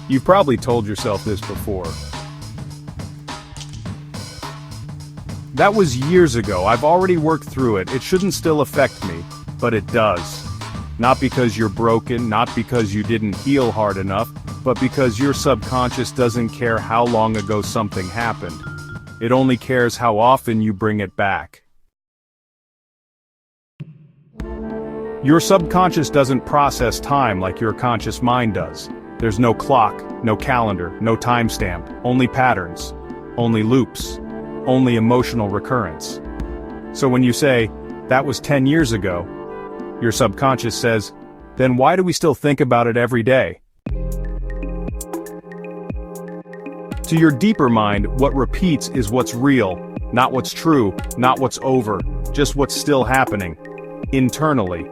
You've probably told yourself this before. That was years ago, I've already worked through it, it shouldn't still affect me, but it does. Not because you're broken, not because you didn't heal hard enough, but because your subconscious doesn't care how long ago something happened. It only cares how often you bring it back. Your subconscious doesn't process time like your conscious mind does. There's no clock, no calendar, no timestamp, only patterns, only loops, only emotional recurrence. So when you say, "That was 10 years ago," your subconscious says, "Then why do we still think about it every day?" To your deeper mind, what repeats is what's real, not what's true, not what's over, just what's still happening. Internally.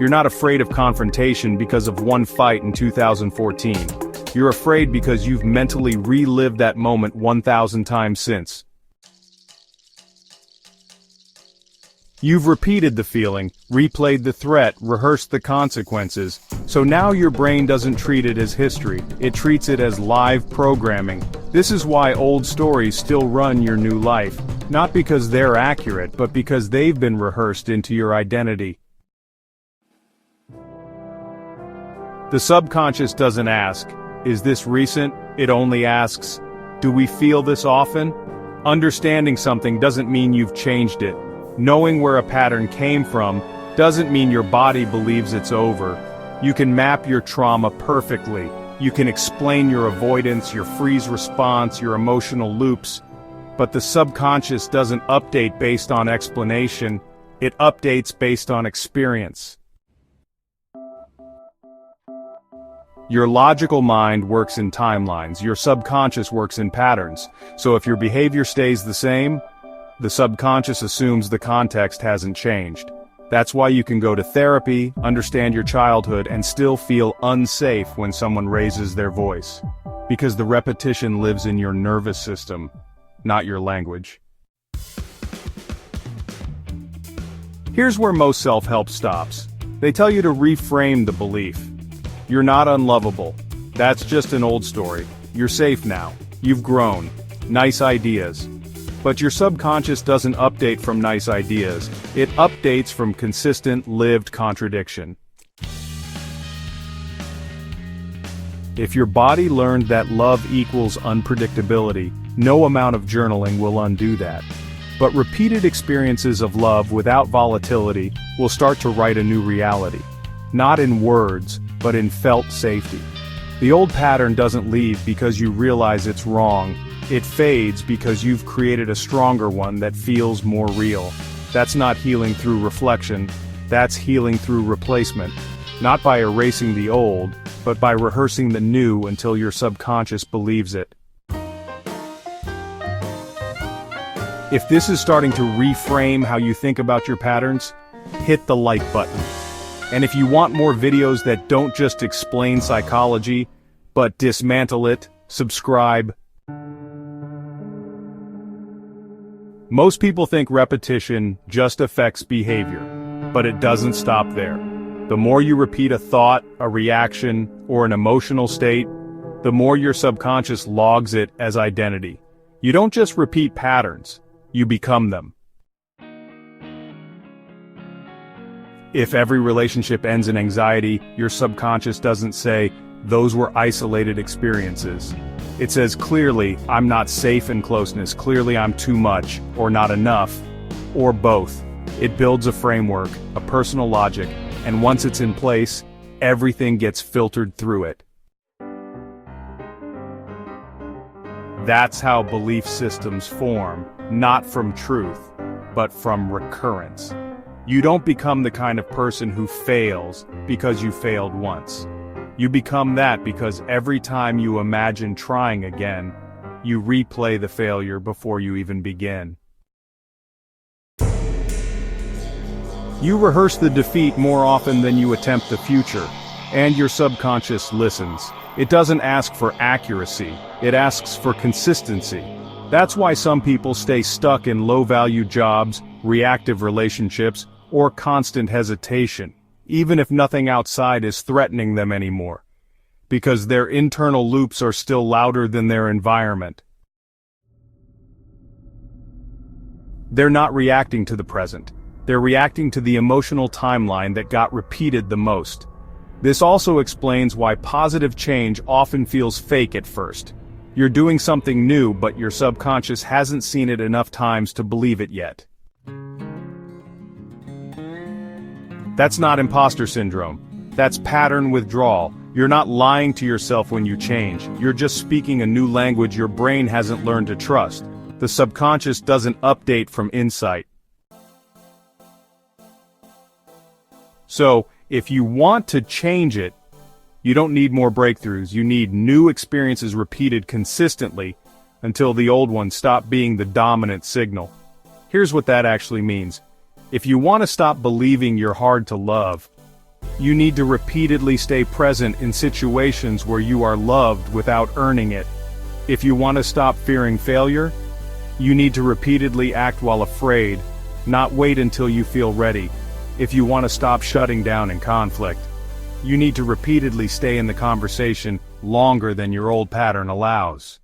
You're not afraid of confrontation because of one fight in 2014. You're afraid because you've mentally relived that moment 1,000 times since. You've repeated the feeling, replayed the threat, rehearsed the consequences, so now your brain doesn't treat it as history, it treats it as live programming. This is why old stories still run your new life, not because they're accurate, but because they've been rehearsed into your identity. The subconscious doesn't ask, "Is this recent?" It only asks, "Do we feel this often?" Understanding something doesn't mean you've changed it. Knowing where a pattern came from doesn't mean your body believes it's over. You can map your trauma perfectly. You can explain your avoidance, your freeze response, your emotional loops. But the subconscious doesn't update based on explanation. It updates based on experience. Your logical mind works in timelines, your subconscious works in patterns. So if your behavior stays the same, the subconscious assumes the context hasn't changed. That's why you can go to therapy, understand your childhood, and still feel unsafe when someone raises their voice. Because the repetition lives in your nervous system, not your language. Here's where most self-help stops. They tell you to reframe the belief. You're not unlovable. That's just an old story. You're safe now. You've grown. Nice ideas. But your subconscious doesn't update from nice ideas. It updates from consistent, lived contradiction. If your body learned that love equals unpredictability, no amount of journaling will undo that. But repeated experiences of love without volatility will start to write a new reality. Not in words, but in felt safety. The old pattern doesn't leave because you realize it's wrong. It fades because you've created a stronger one that feels more real. That's not healing through reflection, that's healing through replacement. Not by erasing the old, but by rehearsing the new until your subconscious believes it. If this is starting to reframe how you think about your patterns, hit the like button. And if you want more videos that don't just explain psychology, but dismantle it, subscribe. Most people think repetition just affects behavior, but it doesn't stop there. The more you repeat a thought, a reaction, or an emotional state, the more your subconscious logs it as identity. You don't just repeat patterns, you become them. If every relationship ends in anxiety, your subconscious doesn't say, "Those were isolated experiences." It says clearly, "I'm not safe in closeness, clearly I'm too much, or not enough, or both." It builds a framework, a personal logic, and once it's in place, everything gets filtered through it. That's how belief systems form, not from truth, but from recurrence. You don't become the kind of person who fails because you failed once. You become that because every time you imagine trying again, you replay the failure before you even begin. You rehearse the defeat more often than you attempt the future, and your subconscious listens. It doesn't ask for accuracy, it asks for consistency. That's why some people stay stuck in low-value jobs, reactive relationships, or constant hesitation, even if nothing outside is threatening them anymore. because their internal loops are still louder than their environment. They're not reacting to the present. They're reacting to the emotional timeline that got repeated the most. This also explains why positive change often feels fake at first. You're doing something new, but your subconscious hasn't seen it enough times to believe it yet. That's not imposter syndrome. That's pattern withdrawal. You're not lying to yourself when you change. You're just speaking a new language your brain hasn't learned to trust. The subconscious doesn't update from insight. So, if you want to change it, you don't need more breakthroughs. You need new experiences repeated consistently until the old ones stop being the dominant signal. Here's what that actually means. If you want to stop believing you're hard to love, you need to repeatedly stay present in situations where you are loved without earning it. If you want to stop fearing failure, you need to repeatedly act while afraid, not wait until you feel ready. If you want to stop shutting down in conflict, you need to repeatedly stay in the conversation longer than your old pattern allows.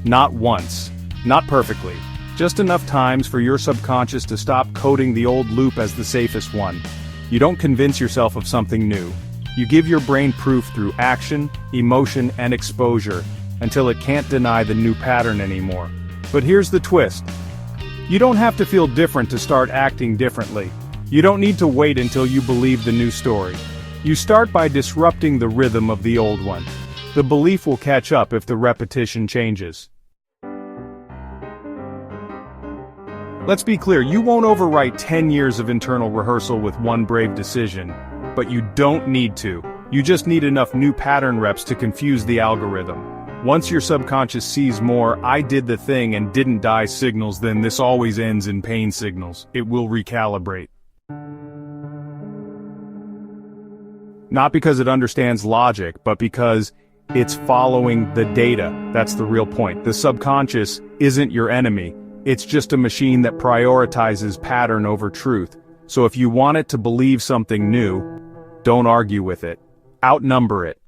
Not once, not perfectly, just enough times for your subconscious to stop coding the old loop as the safest one. You don't convince yourself of something new. You give your brain proof through action, emotion, and exposure, until it can't deny the new pattern anymore. But here's the twist. You don't have to feel different to start acting differently. You don't need to wait until you believe the new story. You start by disrupting the rhythm of the old one. The belief will catch up if the repetition changes. Let's be clear, you won't overwrite 10 years of internal rehearsal with one brave decision, but you don't need to. You just need enough new pattern reps to confuse the algorithm. Once your subconscious sees more "I did the thing and didn't die" signals, then this always ends in pain signals. It will recalibrate. Not because it understands logic, but because it's following the data. That's the real point. The subconscious isn't your enemy. It's just a machine that prioritizes pattern over truth. So if you want it to believe something new, don't argue with it. Outnumber it.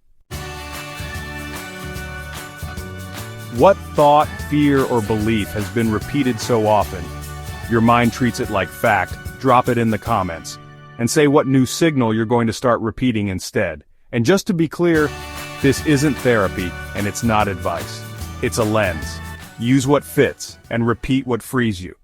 What thought, fear, or belief has been repeated so often? Your mind treats it like fact. Drop it in the comments. And say what new signal you're going to start repeating instead. And just to be clear, this isn't therapy, and it's not advice. It's a lens. Use what fits, and repeat what frees you.